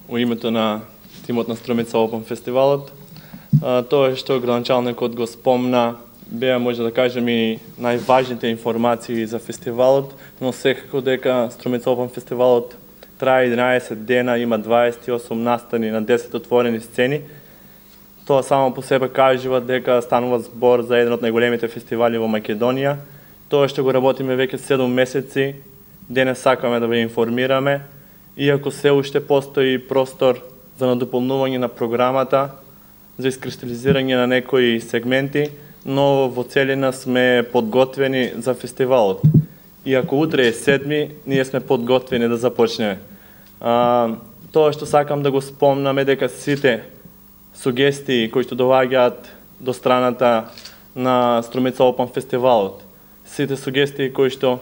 у името на тимот на Струмица Open фестивалот. Тоа што градоначалникот го спомна беа, може да кажем, и најважните информации за фестивалот, но секако дека Струмица Open фестивалот трае 11 дена, има 28 настани на 10 отворени сцени. Тоа само по себе кажува дека станува збор за еден од најголемите фестивали во Македонија. Тоа што го работиме веќе 7 месеци, денес сакаме да ве информираме, иако се уште постои простор за надополнување на програмата, за искристализирање на некои сегменти, но во целина сме подготвени за фестивалот. Иако утре е 7, ние сме подготвени да започнеме. Тоа што сакам да го спомнаме дека сите сугестии кои што доаѓаат до страната на Струмица Open фестивалот, сите сугестии кои што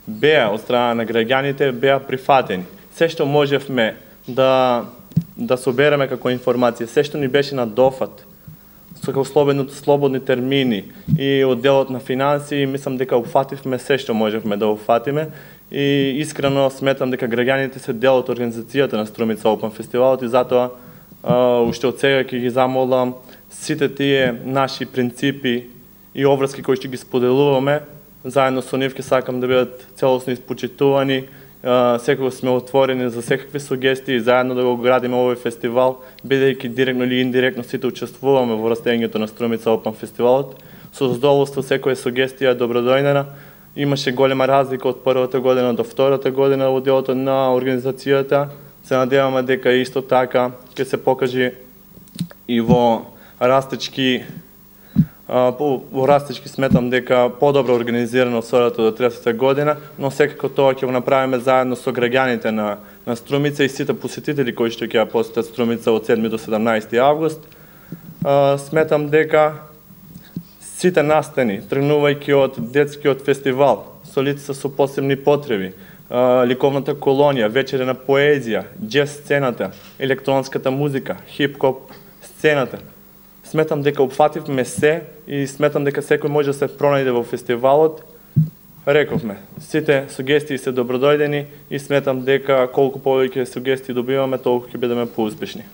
беа од страна на граѓаните беа прифатени. Се што можевме да собереме како информација, се што ни беше на дофат, со слободни термини и одделот на финансии, мислам дека уфативме се што можевме да уфатиме и искрено сметам дека граѓаните се дел од организацијата на Струмица Open фестивалот и затоа уште од сега ќе ги замолам сите тие наши принципи и обврски кои што ги споделуваме, заедно со нив ќе сакам да бидат целосно испочитувани. Секогаш сме отворени за секакви сугестии, заедно да го градиме овој фестивал, бидејќи директно или индиректно сите учествуваме во растењето на Струмица Open фестивалот. Со задоволство секоја сугестија е добродојдена. Имаше голема разлика од првата година до втората година во делото на организацијата. Се надеваме дека исто така ќе се покаже и во растечки сметам дека подобро организирано од втората до третата година, но секако тоа ќе го направиме заедно со граѓаните на Струмица и сите посетители кои што ќе ја посетат Струмица од 7 до 17 август. Сметам дека сите настани, тргнувајќи од детскиот фестивал, со лица со посебни потреби, ликовната колонија, вечере на поезија, џез сцената, електронската музика, хип-хоп сцената. Сметам дека опфативме се и сметам дека секој може да се пронајде во фестивалот. Рековме, сите сугестии се добродојдени и сметам дека колку повеќе сугестии добиваме, толку ќе бидеме поуспешни.